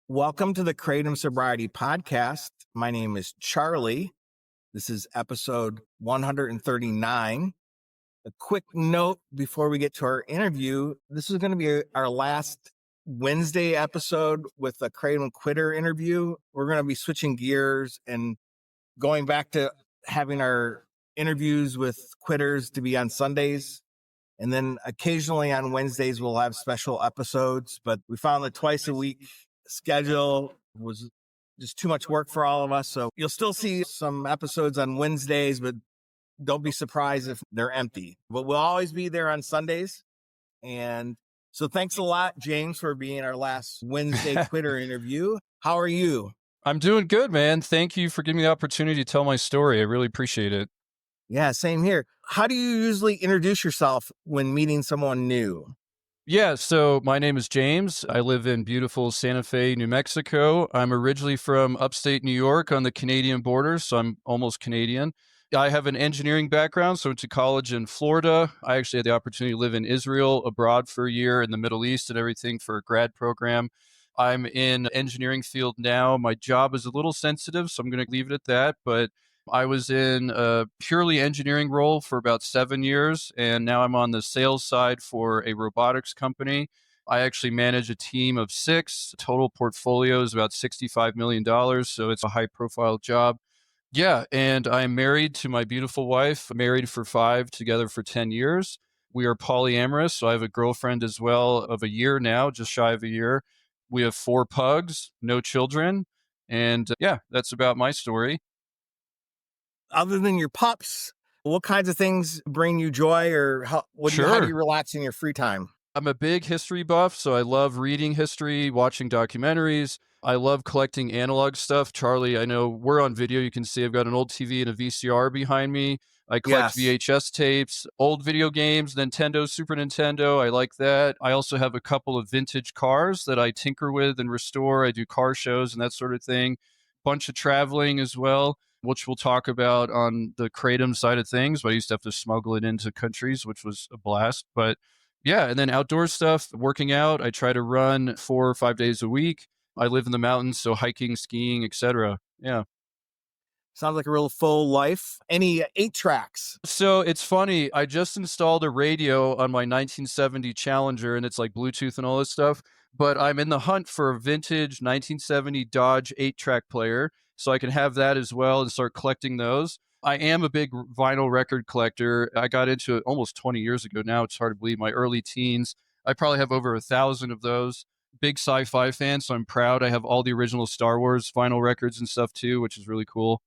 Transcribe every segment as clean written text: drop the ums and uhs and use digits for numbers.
Welcome to the Kratom Sobriety Podcast. My name is Charlie. This is episode 139. A quick note before we get to our interview. This is going to be our last Wednesday episode with a Kratom Quitter interview. We're going to be switching gears and going back to having our interviews with quitters to be on Sundays. And then occasionally on Wednesdays, we'll have special episodes, but we found that twice a week schedule was just too much work for all of us. So you'll still see some episodes on Wednesdays, but don't be surprised if they're empty. But we'll always be there on Sundays. And so thanks a lot, James, for being our last Wednesday Quitter interview. How are you? I'm doing good, man. Thank you for giving me the opportunity to tell my story. I really appreciate it. Yeah, same here. How do you usually introduce yourself when meeting someone new? Yeah, so my name is James. I live in beautiful Santa Fe, New Mexico. I'm originally from upstate New York on the Canadian border, so I'm almost Canadian. I have an engineering background, so I went to college in Florida. I actually had the opportunity to live in Israel, abroad for a year, in the Middle East and everything for a grad program. I'm in engineering field now. My job is a little sensitive, so I'm going to leave it at that, but I was in a purely engineering role for about 7 years, and now I'm on the sales side for a robotics company. I actually manage a team of 6. Total portfolio is about $65 million, so it's a high-profile job. Yeah, and I'm married to my beautiful wife, married for 5, together for 10 years. We are polyamorous, so I have a girlfriend as well of a year now, just shy of a year. We have 4 pugs, no children, and yeah, that's about my story. Other than your pups, what kinds of things bring you joy, or how do you Sure. relax in your free time? I'm a big history buff, so I love reading history, watching documentaries. I love collecting analog stuff. Charlie, I know we're on video. You can see I've got an old TV and a VCR behind me. I collect Yes. VHS tapes, old video games, Nintendo, Super Nintendo. I like that. I also have a couple of vintage cars that I tinker with and restore. I do car shows and that sort of thing. Bunch of traveling as well, which we'll talk about on the Kratom side of things. But I used to have to smuggle it into countries, which was a blast. But yeah, and then outdoor stuff, working out. I try to run 4 or 5 days a week. I live in the mountains, so hiking, skiing, etc. Yeah. Sounds like a real full life. Any 8 tracks? So it's funny. I just installed a radio on my 1970 Challenger, and it's like Bluetooth and all this stuff. But I'm in the hunt for a vintage 1970 Dodge 8-track player, so I can have that as well and start collecting those. I am a big vinyl record collector. I got into it almost 20 years ago now. It's hard to believe, my early teens. I probably have over 1,000 of those. Big sci-fi fan, so I'm proud. I have all the original Star Wars vinyl records and stuff too, which is really cool.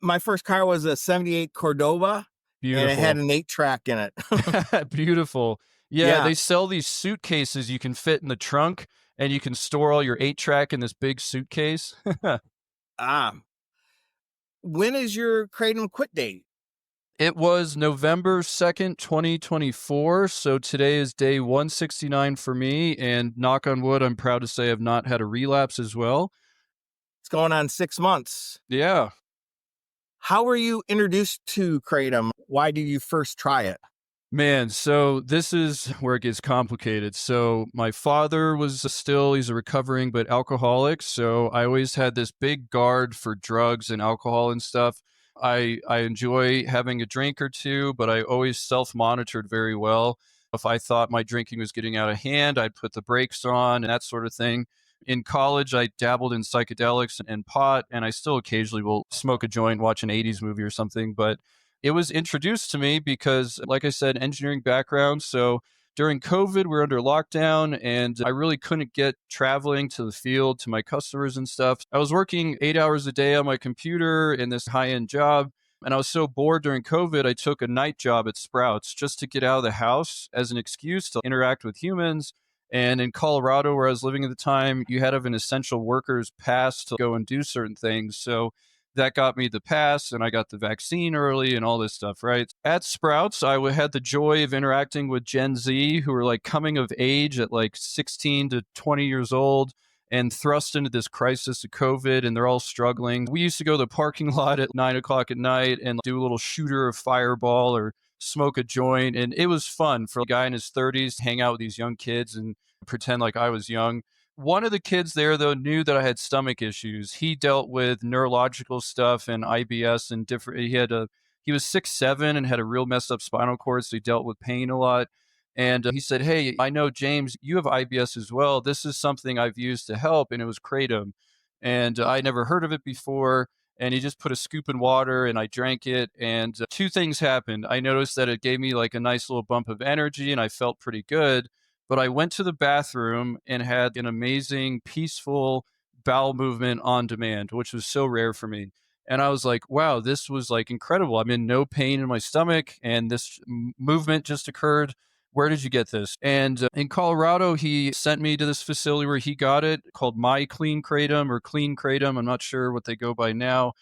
My first car was a 78 Cordova, and it had Beautiful. an 8-track in it. Beautiful. Yeah, Yeah. they sell these suitcases you can fit in the trunk, and you can store all your 8-track in this big suitcase. Ah. When is your Kratom quit date? It was November 2nd, 2024. So today is day 169 for me. And knock on wood, I'm proud to say I've not had a relapse as well. It's going on 6 months. Yeah. How were you introduced to Kratom? Why did you first try it? Man, so this is where it gets complicated. So my father he's a recovering but alcoholic. So I always had this big guard for drugs and alcohol and stuff. I enjoy having a drink or two, but I always self-monitored very well. If I thought my drinking was getting out of hand, I'd put the brakes on and that sort of thing. In college, I dabbled in psychedelics and pot, and I still occasionally will smoke a joint, watch an 80s movie or something. But it was introduced to me because, like I said, engineering background. So during COVID, we were under lockdown and I really couldn't get traveling to the field to my customers and stuff. I was working 8 hours a day on my computer in this high end job. And I was so bored during COVID, I took a night job at Sprouts just to get out of the house as an excuse to interact with humans. And in Colorado, where I was living at the time, you had to have an essential workers pass to go and do certain things. So that got me the pass and I got the vaccine early and all this stuff, right? At Sprouts, had the joy of interacting with Gen Z who were like coming of age at like 16 to 20 years old and thrust into this crisis of COVID, and they're all struggling. We used to go to the parking lot at 9 o'clock at night and do a little shooter of Fireball or smoke a joint. And it was fun for a guy in his 30s to hang out with these young kids and pretend like I was young. One of the kids there, though, knew that I had stomach issues. He dealt with neurological stuff and IBS and different. He was 6'7" and had a real messed up spinal cord, so he dealt with pain a lot. And he said, "Hey, I know James, you have IBS as well. This is something I've used to help," and it was kratom, and I never heard of it before. And he just put a scoop in water, and I drank it. And two things happened. I noticed that it gave me like a nice little bump of energy, and I felt pretty good, but I went to the bathroom and had an amazing, peaceful bowel movement on demand, which was so rare for me. And I was like, wow, this was like incredible. I'm in no pain in my stomach, and this movement just occurred. Where did you get this? And in Colorado, he sent me to this facility where he got it called My Clean Kratom or Clean Kratom. I'm not sure what they go by now.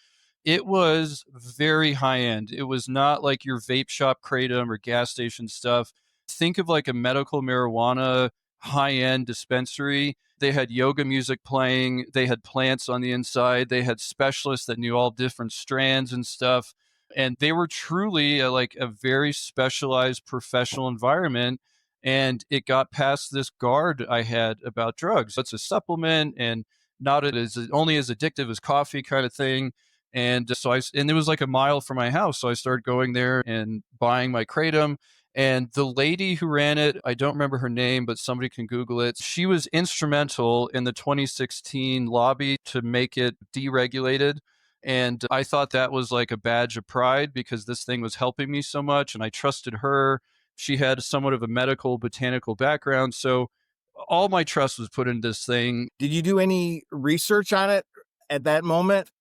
It was very high end. It was not like your vape shop kratom or gas station stuff. Think of like a medical marijuana high end dispensary. They had yoga music playing, they had plants on the inside, they had specialists that knew all different strands and stuff. And they were truly like a very specialized professional environment. And it got past this guard I had about drugs. It's a supplement and not as only as addictive as coffee kind of thing. And and it was like a mile from my house. So I started going there and buying my kratom. And the lady who ran it, I don't remember her name, but somebody can Google it. She was instrumental in the 2016 lobby to make it deregulated. And I thought that was like a badge of pride because this thing was helping me so much. And I trusted her. She had somewhat of a medical botanical background. So all my trust was put in this thing. Did you do any research on it at that moment?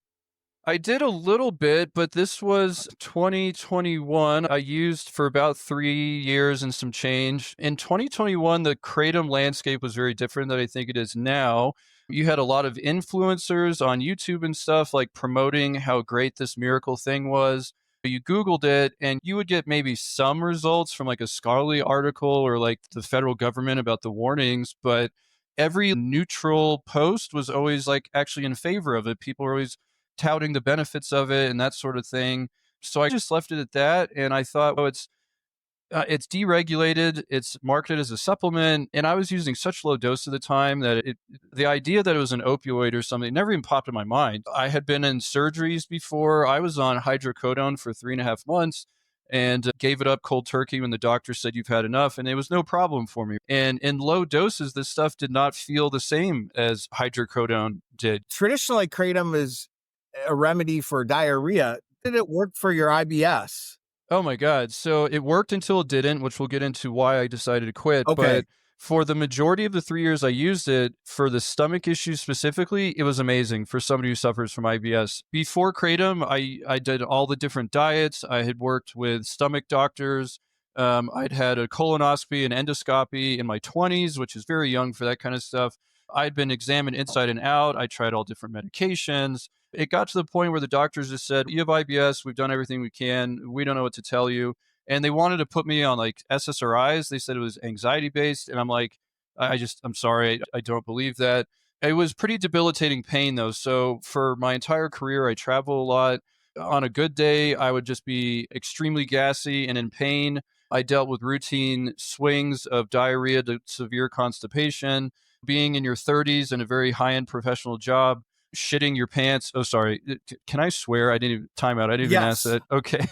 I did a little bit, but this was 2021. I used for about 3 years and some change. In 2021, the kratom landscape was very different than I think it is now. You had a lot of influencers on YouTube and stuff like promoting how great this miracle thing was. You Googled it and you would get maybe some results from like a scholarly article or like the federal government about the warnings, but every neutral post was always like actually in favor of it. People were always touting the benefits of it and that sort of thing. So I just left it at that. And I thought, oh, it's deregulated. It's marketed as a supplement, and I was using such low dose at the time that the idea that it was an opioid or something never even popped in my mind. I had been in surgeries before. I was on hydrocodone for 3.5 months and gave it up cold turkey when the doctor said you've had enough, and it was no problem for me. And in low doses, this stuff did not feel the same as hydrocodone did. Traditionally, kratom is a remedy for diarrhea. Did it work for your IBS? Oh my God. So it worked until it didn't, which we'll get into why I decided to quit. Okay. But for the majority of the 3 years I used it, for the stomach issues specifically, it was amazing for somebody who suffers from IBS. Before Kratom, I did all the different diets. I had worked with stomach doctors. I'd had a colonoscopy and endoscopy in my 20s, which is very young for that kind of stuff. I'd been examined inside and out. I tried all different medications. It got to the point where the doctors just said, you have IBS. We've done everything we can. We don't know what to tell you. And they wanted to put me on like SSRIs. They said it was anxiety based. And I'm like, I'm sorry. I don't believe that. It was pretty debilitating pain though. So for my entire career, I travel a lot. On a good day, I would just be extremely gassy and in pain. I dealt with routine swings of diarrhea to severe constipation. Being in your 30s in a very high end professional job, shitting your pants. Oh, sorry. Can I swear? I didn't even time out. I didn't even ask Yes. that. Okay.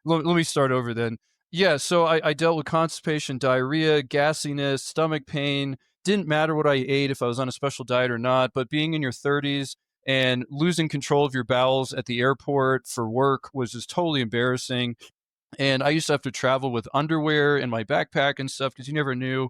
Let me start over then. Yeah. So I dealt with constipation, diarrhea, gassiness, stomach pain. Didn't matter what I ate, if I was on a special diet or not, but being in your 30s and losing control of your bowels at the airport for work was just totally embarrassing. And I used to have to travel with underwear in my backpack and stuff because you never knew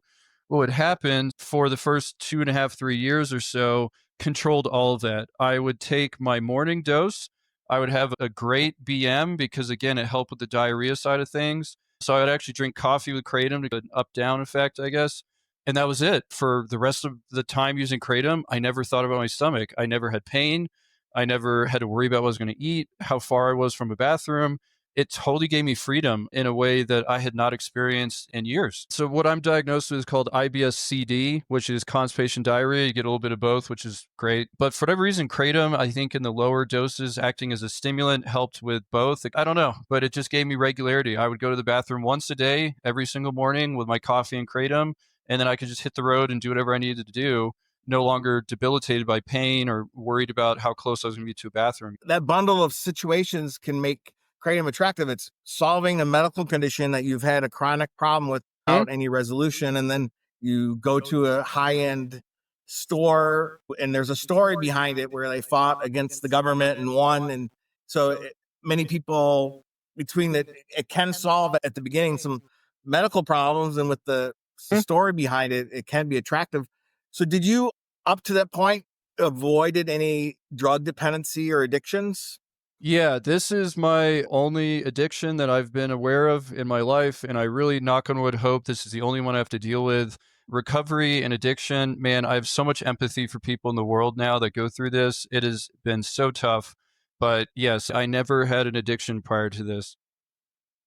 what would happen. For the first 2.5, 3 years or so, controlled all of that. I would take my morning dose. I would have a great BM because, again, it helped with the diarrhea side of things. So I would actually drink coffee with Kratom to get an up down effect, I guess. And that was it. For the rest of the time using Kratom, I never thought about my stomach. I never had pain. I never had to worry about what I was going to eat, how far I was from a bathroom. It totally gave me freedom in a way that I had not experienced in years. So what I'm diagnosed with is called IBS-CD, which is constipation diarrhea. You get a little bit of both, which is great. But for whatever reason, Kratom, I think in the lower doses, acting as a stimulant helped with both. I don't know, but it just gave me regularity. I would go to the bathroom once a day, every single morning with my coffee and Kratom, and then I could just hit the road and do whatever I needed to do. no longer debilitated by pain or worried about how close I was going to be to a bathroom. That bundle of situations can make kratom attractive. It's solving a medical condition that you've had a chronic problem with without any resolution. And then you go to a high end store and there's a story behind it where they fought against the government and won. And so many people between that, it can solve at the beginning some medical problems. And with the story behind it, it can be attractive. So did you, up to that point, avoided any drug dependency or addictions? Yeah, this is my only addiction that I've been aware of in my life. And I really, knock on wood, hope this is the only one I have to deal with. Recovery and addiction, man, I have so much empathy for people in the world now that go through this. It has been so tough. But yes, I never had an addiction prior to this.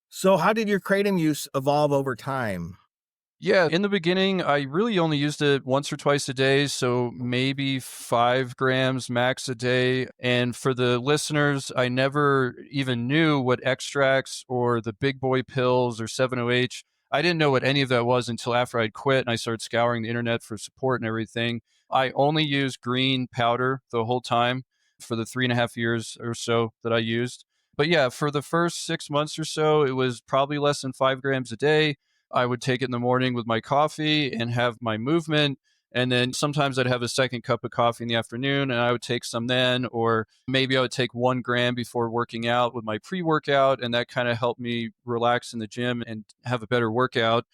So, how did your kratom use evolve over time? Yeah, in the beginning, I really only used it once or twice a day, so maybe 5 grams max a day. And for the listeners, I never even knew what extracts or the big boy pills or 7-OH. I didn't know what any of that was until after I'd quit and I started scouring the internet for support and everything. I only used green powder the whole time for the 3.5 years or so that I used. But yeah, for the first 6 months or so, it was probably less than 5 grams a day. I would take it in the morning with my coffee and have my movement. And then sometimes I'd have a second cup of coffee in the afternoon and I would take some then, or maybe I would take 1 gram before working out with my pre workout. And that kind of helped me relax in the gym and have a better workout.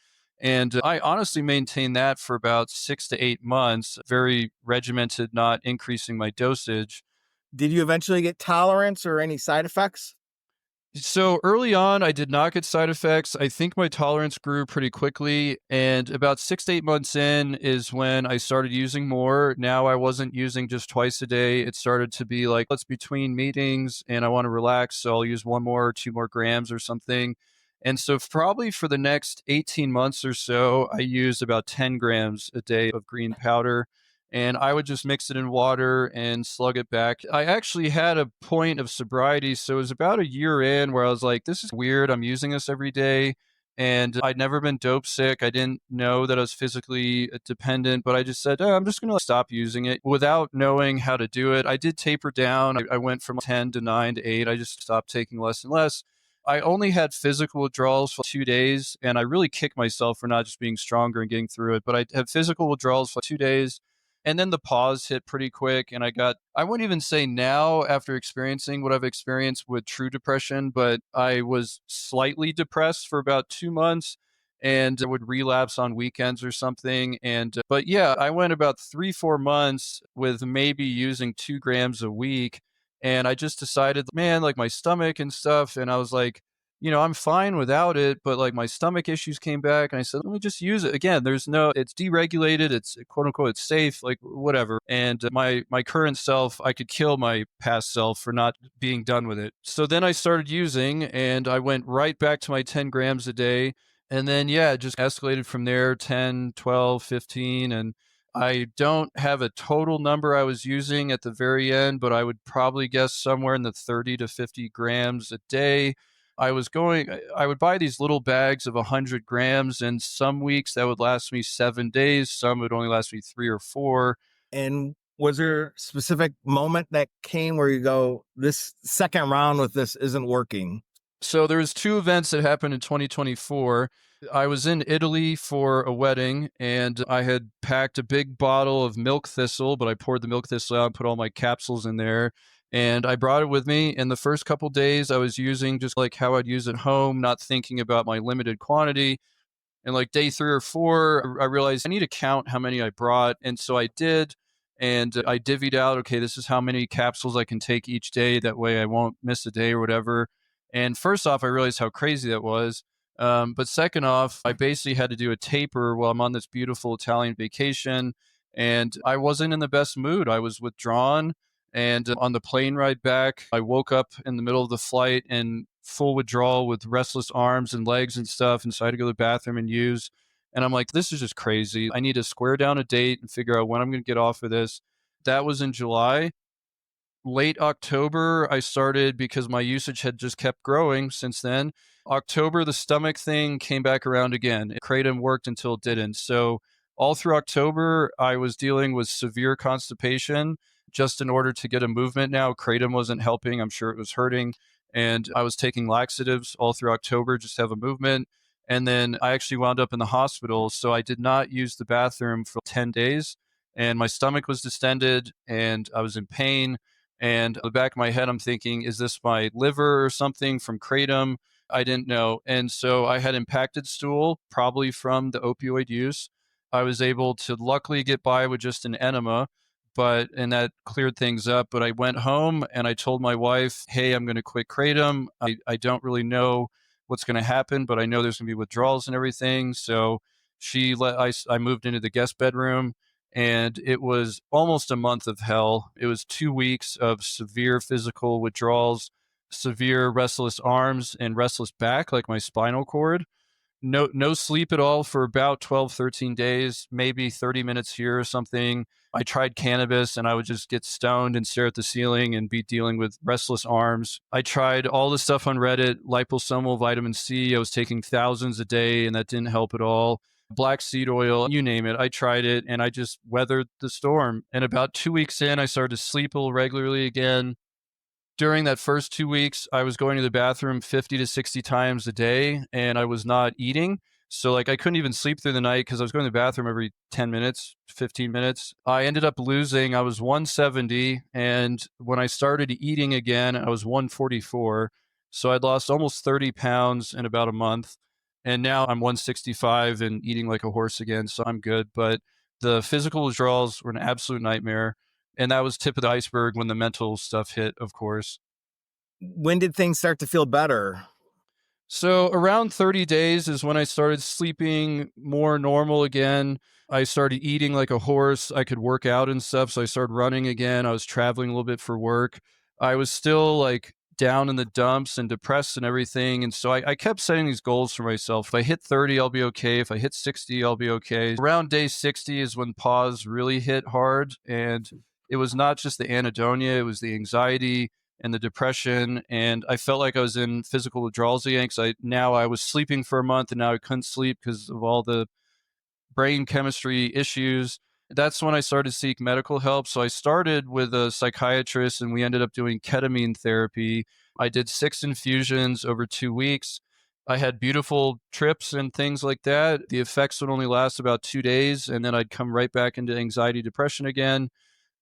And I honestly maintained that for about 6 to 8 months, very regimented, not increasing my dosage. Did you eventually get tolerance or any side effects? So early on, I did not get side effects. I think my tolerance grew pretty quickly. And about 6 to 8 months in is when I started using more. Now I wasn't using just twice a day. It started to be like, let's between meetings and I want to relax. So I'll use 1 more or 2 more grams or something. And so, probably for the next 18 months or so, I used about 10 grams a day of green powder and I would just mix it in water and slug it back. I actually had a point of sobriety, so it was about a year in where I was like, "This is weird. I'm using this every day." And I'd never been dope sick. I didn't know that I was physically dependent, but I just said, "Oh, I'm just going to stop using it without knowing how to do it." I did taper down. I went from 10 to 9 to 8. I just stopped taking less and less. I only had physical withdrawals for 2 days, and I really kick myself for not just being stronger and getting through it. But I had physical withdrawals for 2 days. And then the pause hit pretty quick. And I wouldn't even say now after experiencing what I've experienced with true depression, but I was slightly depressed for about 2 months and I would relapse on weekends or something. But yeah, I went about 3, 4 months with maybe using 2 grams a week. And I just decided, man, like my stomach and stuff. And I was like, I'm fine without it, but like my stomach issues came back and I said, let me just use it. Again, it's deregulated, it's quote unquote, it's safe, like whatever. And my current self, I could kill my past self for not being done with it. So then I started using and I went right back to my 10 grams a day. And then, yeah, it just escalated from there 10, 12, 15. And I don't have a total number I was using at the very end, but I would probably guess somewhere in the 30 to 50 grams a day. I would buy these little bags of 100 grams, and some weeks that would last me 7 days. Some would only last me 3 or 4. And was there a specific moment that came where you go, this second round with this isn't working? So there was 2 events that happened in 2024. I was in Italy for a wedding and I had packed a big bottle of milk thistle, but I poured the milk thistle out and put all my capsules in there. And I brought it with me. In the first couple days, I was using just like how I'd use at home, not thinking about my limited quantity. And like day 3 or 4, I realized I need to count how many I brought. And so I did. And I divvied out, okay, this is how many capsules I can take each day. That way I won't miss a day or whatever. And first off, I realized how crazy that was. But second off, I basically had to do a taper while I'm on this beautiful Italian vacation. And I wasn't in the best mood. I was withdrawn. And on the plane ride back, I woke up in the middle of the flight in full withdrawal with restless arms and legs and stuff. And so I had to go to the bathroom and use. And I'm like, this is just crazy. I need to square down a date and figure out when I'm going to get off of this. That was in July. Late October, I started because my usage had just kept growing since then. October, the stomach thing came back around again. Kratom worked until it didn't. So all through October, I was dealing with severe constipation just in order to get a movement now. Kratom wasn't helping. I'm sure it was hurting. And I was taking laxatives all through October just to have a movement. And then I actually wound up in the hospital. So I did not use the bathroom for 10 days. And my stomach was distended and I was in pain. And in the back of my head, I'm thinking, is this my liver or something from Kratom? I didn't know. And so I had impacted stool, probably from the opioid use. I was able to luckily get by with just an enema, and that cleared things up. But I went home and I told my wife, hey, I'm going to quit Kratom. I don't really know what's going to happen, but I know there's going to be withdrawals and everything. So I moved into the guest bedroom and it was almost a month of hell. It was 2 weeks of severe physical withdrawals, severe restless arms and restless back, like my spinal cord. No sleep at all for about 12, 13 days, maybe 30 minutes here or something. I tried cannabis and I would just get stoned and stare at the ceiling and be dealing with restless arms. I tried all the stuff on Reddit, liposomal vitamin C. I was taking thousands a day and that didn't help at all. Black seed oil, you name it. I tried it and I just weathered the storm. And about 2 weeks in, I started to sleep a little regularly again. During that first 2 weeks, I was going to the bathroom 50 to 60 times a day and I was not eating. So like I couldn't even sleep through the night because I was going to the bathroom every 10 minutes, 15 minutes. I ended up losing, I was 170. And when I started eating again, I was 144. So I'd lost almost 30 pounds in about a month. And now I'm 165 and eating like a horse again. So I'm good. But the physical withdrawals were an absolute nightmare. And that was tip of the iceberg when the mental stuff hit, of course. When did things start to feel better? So around 30 days is when I started sleeping more normal again. I started eating like a horse. I could work out and stuff. So I started running again. I was traveling a little bit for work. I was still like down in the dumps and depressed and everything. And so I kept setting these goals for myself. If I hit 30, I'll be okay. If I hit 60, I'll be okay. Around day 60 is when pause really hit hard. And it was not just the anhedonia, it was the anxiety and the depression. And I felt like I was in physical withdrawals again because I was sleeping for a month and now I couldn't sleep because of all the brain chemistry issues. That's when I started to seek medical help. So I started with a psychiatrist and we ended up doing ketamine therapy. I did 6 infusions over 2 weeks. I had beautiful trips and things like that. The effects would only last about 2 days and then I'd come right back into anxiety, depression again.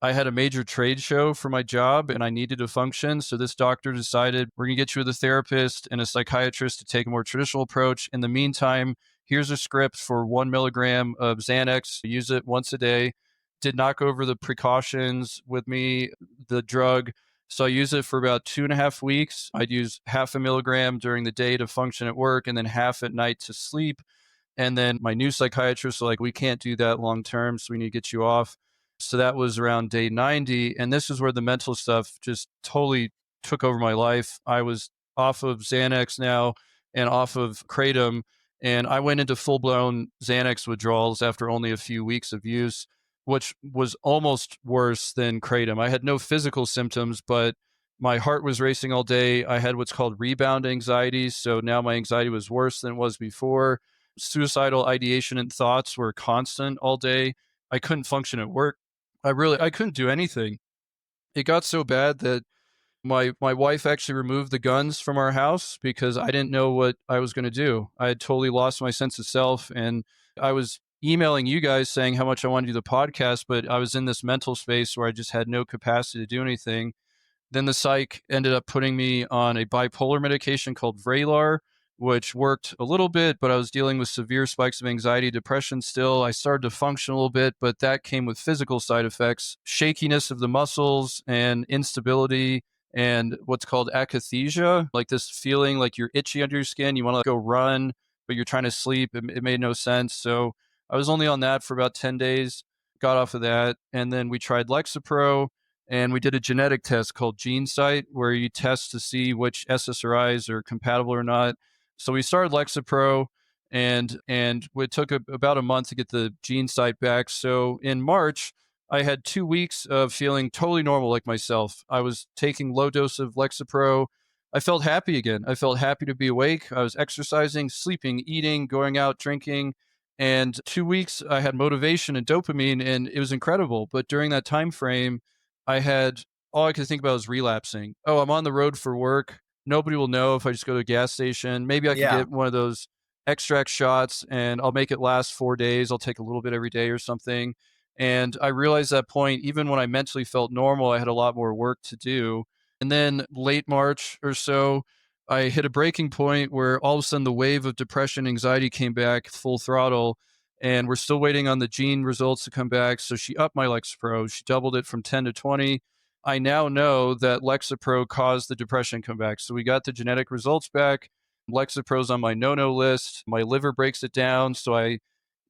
I had a major trade show for my job and I needed to function. So this doctor decided we're going to get you with a therapist and a psychiatrist to take a more traditional approach. In the meantime, here's a script for 1 milligram of Xanax. Use it once a day. Did not go over the precautions with me, the drug. So I used it for about 2.5 weeks. I'd use half a milligram during the day to function at work and then half at night to sleep. And then my new psychiatrist was like, we can't do that long term. So we need to get you off. So that was around day 90. And this is where the mental stuff just totally took over my life. I was off of Xanax now and off of Kratom. And I went into full blown Xanax withdrawals after only a few weeks of use, which was almost worse than Kratom. I had no physical symptoms, but my heart was racing all day. I had what's called rebound anxiety. So now my anxiety was worse than it was before. Suicidal ideation and thoughts were constant all day. I couldn't function at work. I couldn't do anything. It got so bad that my wife actually removed the guns from our house because I didn't know what I was going to do. I had totally lost my sense of self. And I was emailing you guys saying how much I wanted to do the podcast, but I was in this mental space where I just had no capacity to do anything. Then the psych ended up putting me on a bipolar medication called Vraylar, which worked a little bit, but I was dealing with severe spikes of anxiety, depression still. I started to function a little bit, but that came with physical side effects, shakiness of the muscles and instability and what's called akathisia, like this feeling like you're itchy under your skin. You want to go run, but you're trying to sleep. It made no sense. So I was only on that for about 10 days, got off of that. And then we tried Lexapro and we did a genetic test called GeneSight where you test to see which SSRIs are compatible or not. So we started Lexapro and it took about a month to get the GeneSight back. So in March, I had 2 weeks of feeling totally normal like myself. I was taking low dose of Lexapro. I felt happy again. I felt happy to be awake. I was exercising, sleeping, eating, going out, drinking. And 2 weeks, I had motivation and dopamine, and it was incredible. But during that time frame, I had all I could think about was relapsing. Oh, I'm on the road for work. Nobody will know if I just go to a gas station. Maybe I could Yeah. get one of those extract shots and I'll make it last 4 days. I'll take a little bit every day or something. And I realized that point, even when I mentally felt normal, I had a lot more work to do. And then late March or so, I hit a breaking point where all of a sudden the wave of depression, anxiety came back full throttle. And we're still waiting on the gene results to come back. So she upped my Lexapro. She doubled it from 10 to 20. I now know that Lexapro caused the depression come back. So we got the genetic results back. Lexapro's on my no-no list. My liver breaks it down. So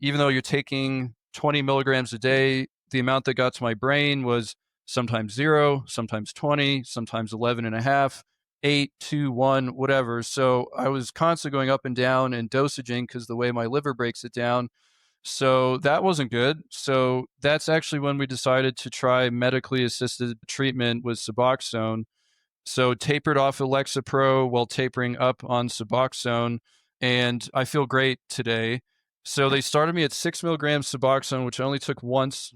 even though you're taking 20 milligrams a day, the amount that got to my brain was sometimes 0, sometimes 20, sometimes 11 and a half, 8, 2, 1, whatever. So I was constantly going up and down in dosaging because the way my liver breaks it down. So that wasn't good. So that's actually when we decided to try medically assisted treatment with Suboxone. So tapered off Alexa Pro while tapering up on Suboxone, and I feel great today. So they started me at 6 milligrams Suboxone, which I only took once,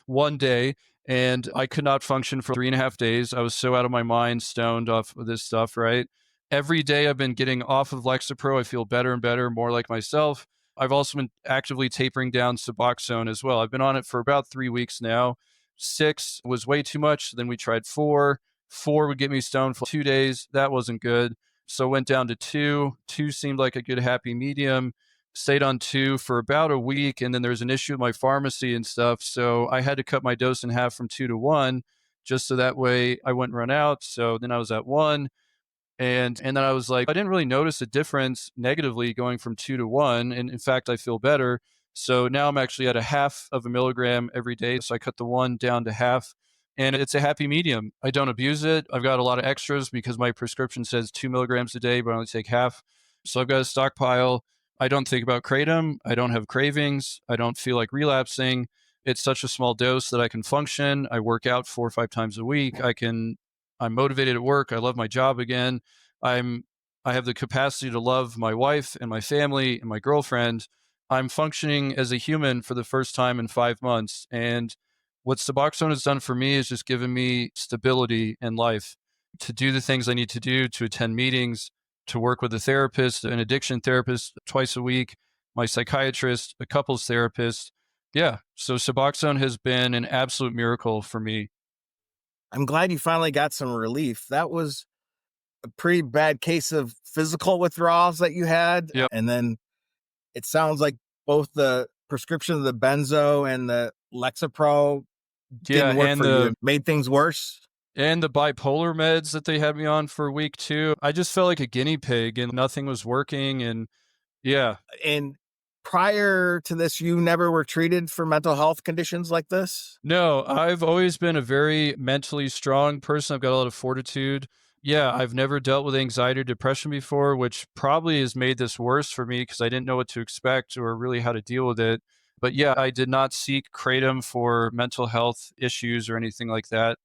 one day, and I could not function for 3.5 days. I was so out of my mind, stoned off of this stuff, right? Every day I've been getting off of Lexapro. I feel better and better, more like myself. I've also been actively tapering down Suboxone as well. I've been on it for about 3 weeks now. 6 was way too much. Then we tried 4. 4 would get me stoned for 2 days. That wasn't good. So went down to 2. 2 seemed like a good happy medium. Stayed on 2 for about a week. And then there was an issue with my pharmacy and stuff. So I had to cut my dose in half from 2 to 1, just so that way I wouldn't run out. So then I was at 1. And then I was like, I didn't really notice a difference negatively going from 2 to 1. And in fact, I feel better. So now I'm actually at a half of a milligram every day. So I cut the 1 down to half. And it's a happy medium. I don't abuse it. I've got a lot of extras because my prescription says 2 milligrams a day, but I only take half. So I've got a stockpile. I don't think about Kratom. I don't have cravings. I don't feel like relapsing. It's such a small dose that I can function. I work out 4 or 5 times a week. I'm motivated at work. I love my job again. I'm I have the capacity to love my wife and my family and my girlfriend. I'm functioning as a human for the first time in 5 months. And what Suboxone has done for me is just given me stability in life to do the things I need to do, to attend meetings, to work with a therapist, an addiction therapist twice a week, my psychiatrist, a couples therapist. Yeah. So Suboxone has been an absolute miracle for me. I'm glad you finally got some relief. That was a pretty bad case of physical withdrawals that you had. Yep. And then it sounds like both the prescription of the benzo and the Lexapro Yeah. didn't work for you. It made things worse. And the bipolar meds that they had me on for week 2, I just felt like a guinea pig and nothing was working. And yeah, And prior to this, you never were treated for mental health conditions like this? no, I've always been a very mentally strong person. I've got a lot of fortitude. Yeah, I've never dealt with anxiety or depression before, which probably has made this worse for me because I didn't know what to expect or really how to deal with it. But yeah, I did not seek Kratom for mental health issues or anything like that.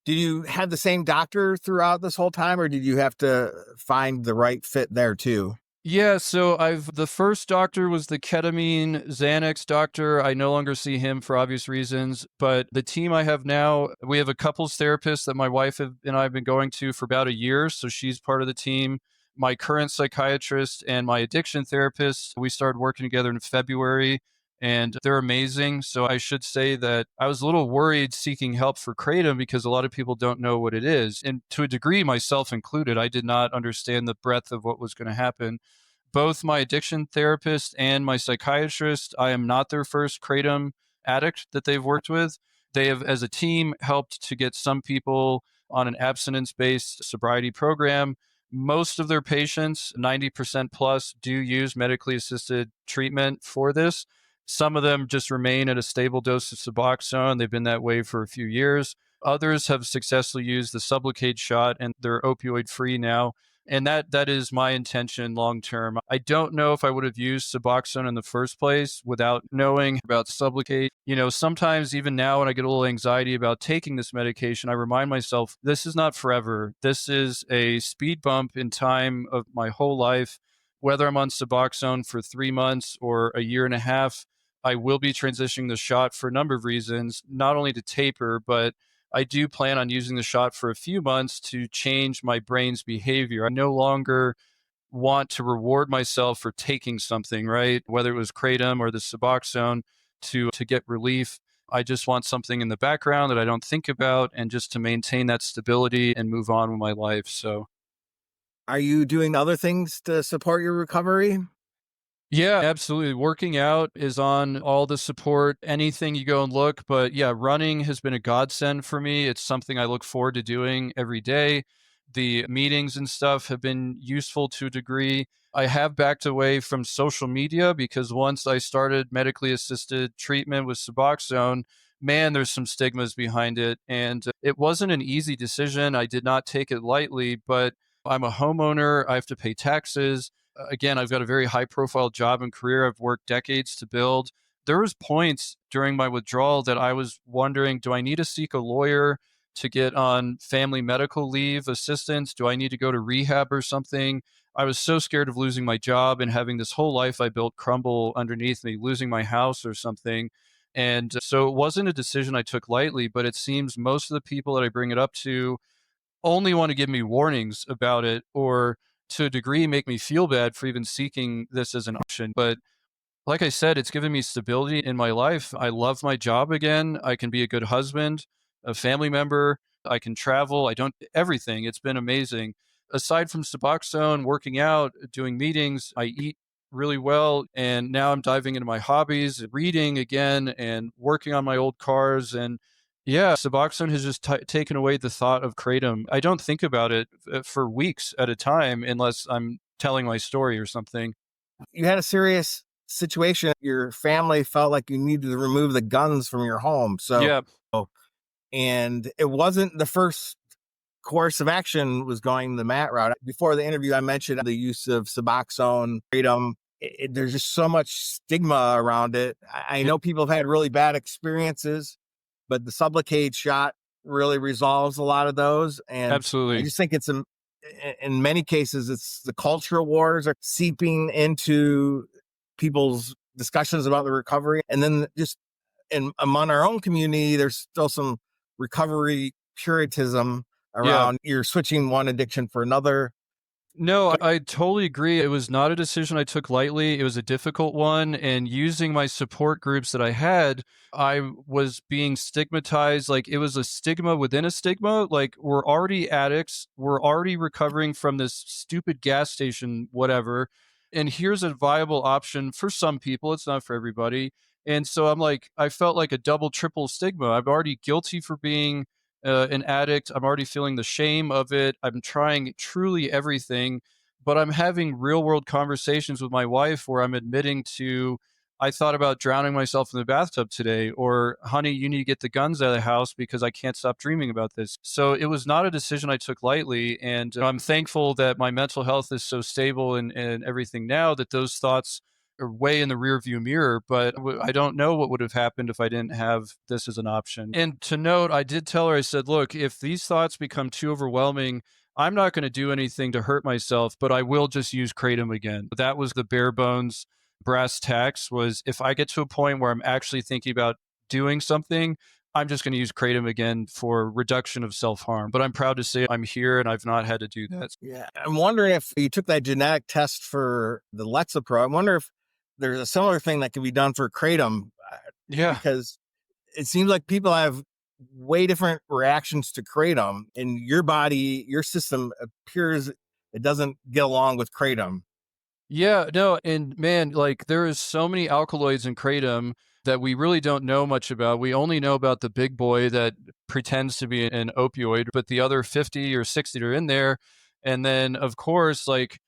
Did you have the same doctor throughout this whole time, or did you have to find the right fit there too? Yeah, so the first doctor was the ketamine Xanax doctor. I no longer see him for obvious reasons, but the team I have now, we have a couples therapist that my wife and I have been going to for about a year, so she's part of the team. My current psychiatrist and my addiction therapist, we started working together in February, and they're amazing. So I should say that I was a little worried seeking help for Kratom because a lot of people don't know what it is. And to a degree, myself included, I did not understand the breadth of what was going to happen. Both my addiction therapist and my psychiatrist, I am not their first Kratom addict that they've worked with. They have, as a team, helped to get some people on an abstinence based sobriety program. Most of their patients, 90% plus, do use medically assisted treatment for this. Some of them just remain at a stable dose of Suboxone. They've been that way for a few years. Others have successfully used the Sublocade shot and they're opioid free now. And that is my intention long term. I don't know if I would have used Suboxone in the first place without knowing about Sublocade. Sometimes even now when I get a little anxiety about taking this medication, I remind myself, this is not forever. This is a speed bump in time of my whole life. whether I'm on Suboxone for 3 months or a year and a half, I will be transitioning the shot for a number of reasons, not only to taper, but I do plan on using the shot for a few months to change my brain's behavior. I no longer want to reward myself for taking something, right? Whether it was Kratom or the Suboxone to get relief. I just want something in the background that I don't think about and just to maintain that stability and move on with my life. So Are you doing other things to support your recovery? yeah, absolutely. Working out is on all the support, anything you go and look. But yeah, running has been a godsend for me. It's something I look forward to doing every day. The meetings and stuff have been useful to a degree. I have backed away from social media because once I started medically assisted treatment with Suboxone, man, there's some stigmas behind it. And it wasn't an easy decision. I did not take it lightly, but I'm a homeowner. I have to pay taxes. Again, I've got a very high profile job and career I've worked decades to build. There was points during my withdrawal that I was wondering, do I need to seek a lawyer to get on family medical leave assistance? Do I need to go to rehab or something? I was so scared of losing my job and having this whole life I built crumble underneath me, losing my house or something. And so it wasn't a decision I took lightly, but it seems most of the people that I bring it up to only want to give me warnings about it or to a degree make me feel bad for even seeking this as an option. But like I said, it's given me stability in my life. I love my job again. I can be a good husband, a family member. I can travel. I don't, everything. It's been amazing. Aside from Suboxone, working out, doing meetings, I eat really well. And now I'm diving into my hobbies, reading again and working on my old cars. And yeah, Suboxone has just taken away the thought of Kratom. I don't think about it for weeks at a time unless I'm telling my story or something. You had a serious situation. Your family felt like you needed to remove the guns from your home. So, Yeah, and it wasn't the first course of action was going the mat route. Before the interview, I mentioned the use of Suboxone, Kratom. There's just so much stigma around it. I know people have had really bad experiences, but the Sublocade shot really resolves a lot of those. And I absolutely. just think in many cases, it's the cultural wars are seeping into people's discussions about the recovery. And then just among our own community, there's still some recovery puritanism Yeah. around you're switching one addiction for another. No, I totally agree. It was not a decision I took lightly. It was a difficult one. And using my support groups that I had, I was being stigmatized. Like it was a stigma within a stigma. Like we're already addicts. We're already recovering from this stupid gas station, whatever. And here's a viable option for some people. It's not for everybody. And so I'm like, I felt like a double, triple stigma. I'm already guilty for being an addict. I'm already feeling the shame of it. I'm trying truly everything, but I'm having real world conversations with my wife where I'm admitting to, I thought about drowning myself in the bathtub today, or honey, you need to get the guns out of the house because I can't stop dreaming about this. So it was not a decision I took lightly. And I'm thankful that my mental health is so stable and everything now that those thoughts are way in the rear view mirror, but I don't know what would have happened if I didn't have this as an option. And to note, I did tell her, I said, look, if these thoughts become too overwhelming, I'm not going to do anything to hurt myself, but I will just use Kratom again. That was the bare bones brass tacks was if I get to a point where I'm actually thinking about doing something, I'm just going to use Kratom again for reduction of self-harm. But I'm proud to say I'm here and I've not had to do that. Yeah. I'm wondering if you took that genetic test for the Lexapro. I wonder if there's a similar thing that can be done for Kratom Yeah. because it seems like people have way different reactions to Kratom and your body, your system appears it doesn't get along with Kratom. Yeah, no, and man, like there is so many alkaloids in kratom that we really don't know much about. We only know about the big boy that pretends to be an opioid, but the other 50 or 60 are in there. And then of course, like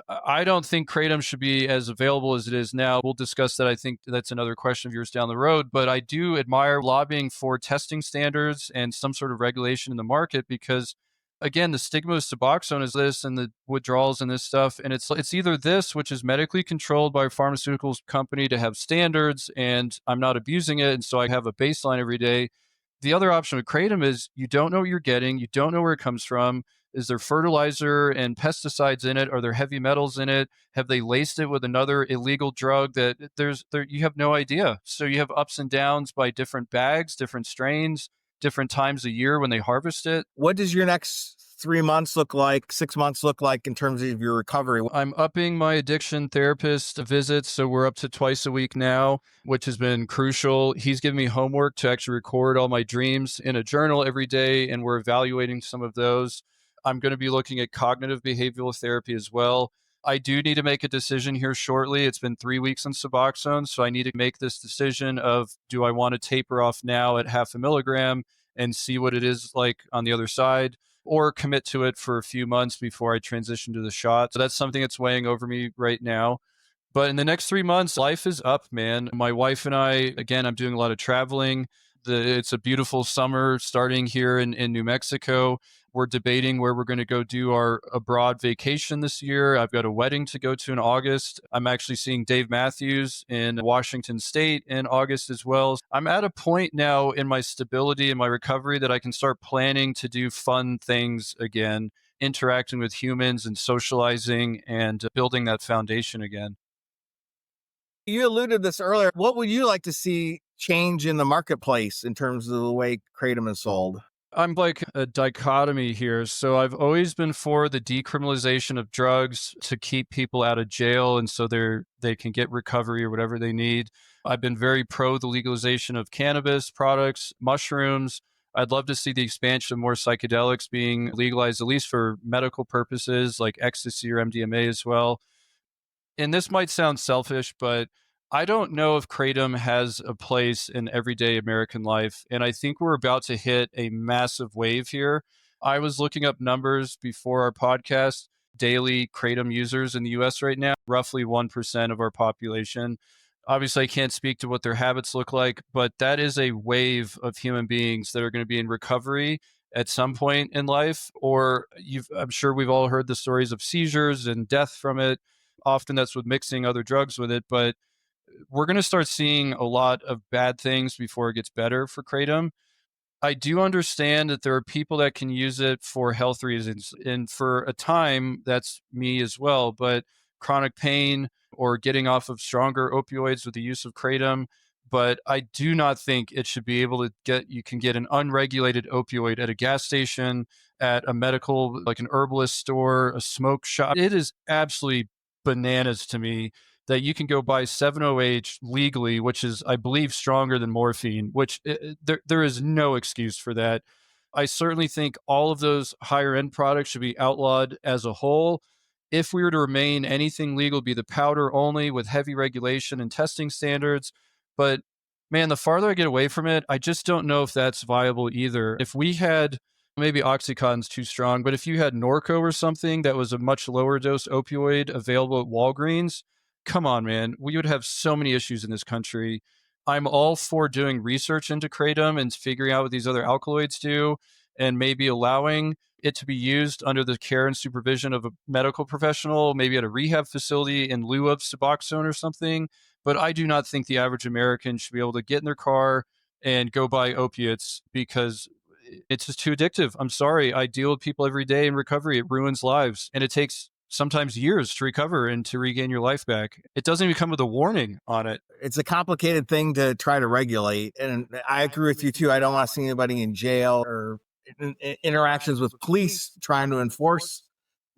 I don't think kratom should be as available as it is now. We'll discuss that. I think that's another question of yours down the road, but I do admire lobbying for testing standards and some sort of regulation in the market because again, the stigma of Suboxone is this and the withdrawals and this stuff. And it's either this, which is medically controlled by a pharmaceuticals company to have standards and I'm not abusing it. And so I have a baseline every day. The other option with Kratom is you don't know what you're getting. You don't know where it comes from. Is there fertilizer and pesticides in it? Are there heavy metals in it? Have they laced it with another illegal drug that you have no idea? So you have ups and downs by different bags, different strains, different times a year when they harvest it. What does your next 3 months look like, 6 months look like in terms of your recovery? I'm upping my addiction therapist visits, so we're up to twice a week now, which has been crucial. He's given me homework to actually record all my dreams in a journal every day, and we're evaluating some of those. I'm going to be looking at cognitive behavioral therapy as well. I do need to make a decision here shortly. It's been 3 weeks on Suboxone, so I need to make this decision of, do I want to taper off now at 0.5 mg and see what it is like on the other side, or commit to it for a few months before I transition to the shot. So that's something that's weighing over me right now. But in the next 3 months, life is up, man. My wife and I, again, I'm doing a lot of traveling. It's a beautiful summer starting here in New Mexico. We're debating where we're going to go do our abroad vacation this year. I've got a wedding to go to in August. I'm actually seeing Dave Matthews in Washington State in August as well. I'm at a point now in my stability and my recovery that I can start planning to do fun things again, interacting with humans and socializing and building that foundation again. You alluded this earlier. What would you like to see change in the marketplace in terms of the way Kratom is sold? I'm like a dichotomy here. So I've always been for the decriminalization of drugs to keep people out of jail, and so they can get recovery or whatever they need. I've been very pro the legalization of cannabis products, mushrooms. I'd love to see the expansion of more psychedelics being legalized, at least for medical purposes, like ecstasy or MDMA as well. And this might sound selfish, but I don't know if Kratom has a place in everyday American life. And I think we're about to hit a massive wave here. I was looking up numbers before our podcast. Daily Kratom users in the US right now, roughly 1% of our population. Obviously, I can't speak to what their habits look like, but that is a wave of human beings that are going to be in recovery at some point in life. Or I'm sure we've all heard the stories of seizures and death from it. Often that's with mixing other drugs with it, but we're going to start seeing a lot of bad things before it gets better for Kratom. I do understand that there are people that can use it for health reasons. And for a time, that's me as well. But chronic pain or getting off of stronger opioids with the use of Kratom. But I do not think it should be able to you can get an unregulated opioid at a gas station, at a medical, like an herbalist store, a smoke shop. It is absolutely bananas to me that you can go buy 7-OH legally, which is, I believe, stronger than morphine, which there is no excuse for that. I certainly think all of those higher end products should be outlawed as a whole. If we were to remain anything legal, be the powder only with heavy regulation and testing standards. But man, the farther I get away from it, I just don't know if that's viable either. If we had, maybe Oxycontin's too strong, but if you had Norco or something that was a much lower dose opioid available at Walgreens, come on, man, we would have so many issues in this country. I'm all for doing research into Kratom and figuring out what these other alkaloids do, and maybe allowing it to be used under the care and supervision of a medical professional, maybe at a rehab facility in lieu of Suboxone or something. But I do not think the average American should be able to get in their car and go buy opiates because it's just too addictive. I'm sorry. I deal with people every day in recovery. It ruins lives, and it takes sometimes years to recover and to regain your life back. It doesn't even come with a warning on it. It's a complicated thing to try to regulate. And I agree with you too. I don't want to see anybody in jail or interactions with police trying to enforce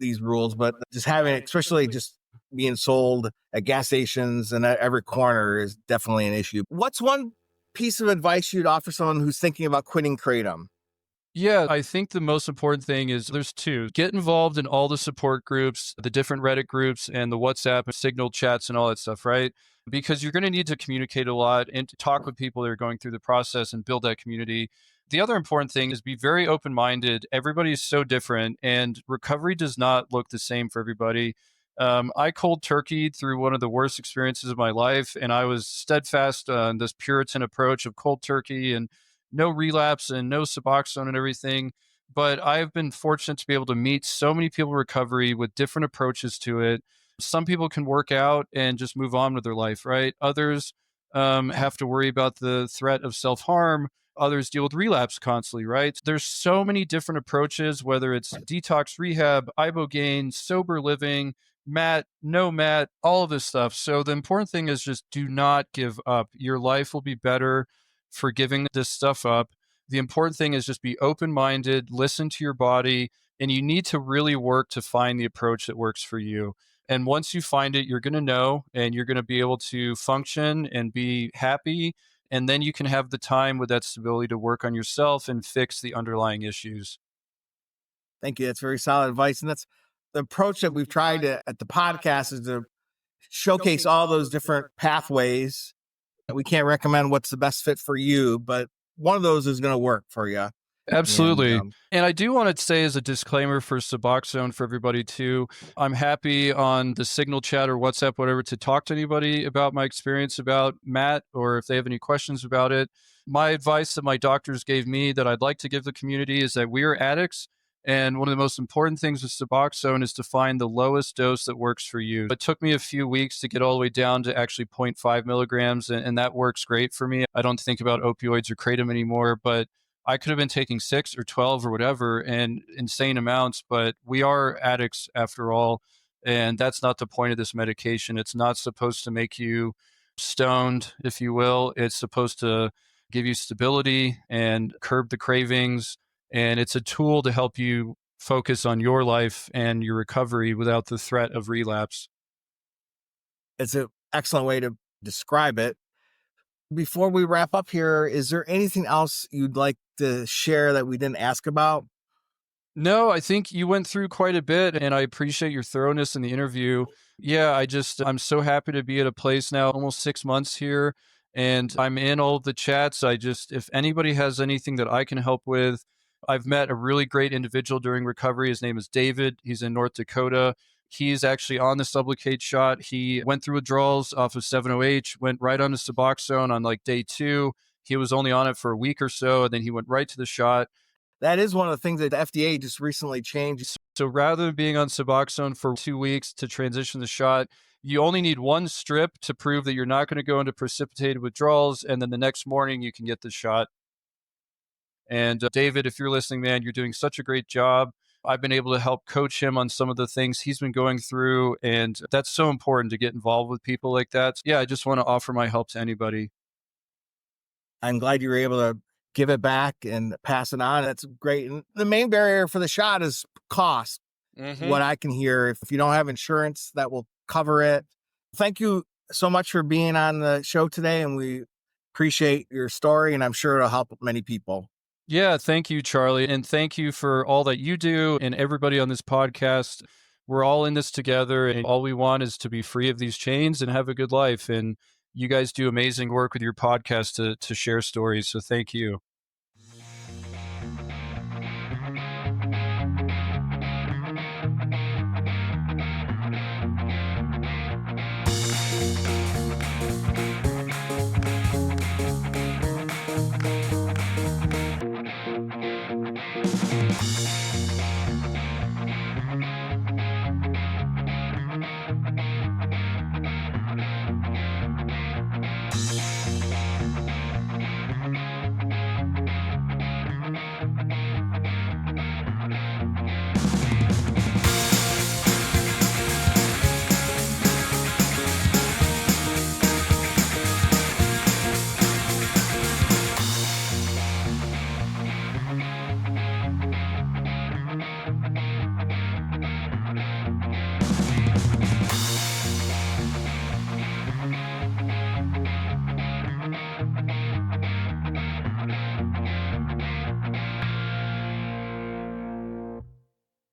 these rules, but just having it, especially just being sold at gas stations and at every corner, is definitely an issue. What's one piece of advice you'd offer someone who's thinking about quitting Kratom? Yeah, I think the most important thing is there's two. Get involved in all the support groups, the different Reddit groups, and the WhatsApp and Signal chats and all that stuff, right? Because you're going to need to communicate a lot and to talk with people that are going through the process and build that community. The other important thing is be very open minded. Everybody is so different, and recovery does not look the same for everybody. I cold turkeyed through one of the worst experiences of my life, and I was steadfast on this Puritan approach of cold turkey and no relapse and no Suboxone and everything. But I've been fortunate to be able to meet so many people in recovery with different approaches to it. Some people can work out and just move on with their life, right? Others have to worry about the threat of self harm. Others deal with relapse constantly, right? There's so many different approaches, whether it's detox rehab, ibogaine, sober living, mat, no mat, all of this stuff. So the important thing is just do not give up. Your life will be better for giving this stuff up. The important thing is just be open minded, listen to your body, and you need to really work to find the approach that works for you. And once you find it, you're going to know and you're going to be able to function and be happy. And then you can have the time with that stability to work on yourself and fix the underlying issues. Thank you. That's very solid advice. And that's the approach that we've tried at the podcast is to showcase all those different pathways. We can't recommend what's the best fit for you, but one of those is going to work for you. And Absolutely. And I do want to say as a disclaimer for Suboxone for everybody too, I'm happy on the Signal chat or WhatsApp, whatever, to talk to anybody about my experience about Matt or if they have any questions about it. My advice that my doctors gave me that I'd like to give the community is that we are addicts. And one of the most important things with Suboxone is to find the lowest dose that works for you. It took me a few weeks to get all the way down to actually 0.5 milligrams, and that works great for me. I don't think about opioids or kratom anymore, but I could have been taking 6 or 12 or whatever and insane amounts, but we are addicts after all. And that's not the point of this medication. It's not supposed to make you stoned, if you will. It's supposed to give you stability and curb the cravings. And it's a tool to help you focus on your life and your recovery without the threat of relapse. it's an excellent way to describe it. Before we wrap up here, is there anything else you'd like to share that we didn't ask about? No, I think you went through quite a bit and I appreciate your thoroughness in the interview. Yeah, I'm so happy to be at a place now, almost 6 months here, and I'm in all of the chats. If anybody has anything that I can help with, I've met a really great individual during recovery. His name is David. He's in North Dakota. He's actually on the Sublocade shot. He went through withdrawals off of 7OH, went right on to Suboxone on like day 2. He was only on it for a week or so, and then he went right to the shot. That is one of the things that the FDA just recently changed. So rather than being on Suboxone for 2 weeks to transition the shot, you only need one strip to prove that you're not going to go into precipitated withdrawals. And then the next morning you can get the shot. And David, if you're listening, man, you're doing such a great job. I've been able to help coach him on some of the things he's been going through. And that's so important to get involved with people like that. So, yeah, I just want to offer my help to anybody. I'm glad you were able to give it back and pass it on. That's great. And the main barrier for the shot is cost. What I can hear, if you don't have insurance that will cover it. Thank you so much for being on the show today. And we appreciate your story, and I'm sure it'll help many people. Yeah, thank you, Charlie. And thank you for all that you do and everybody on this podcast. We're all in this together, and all we want is to be free of these chains and have a good life. And you guys do amazing work with your podcast to share stories. So thank you.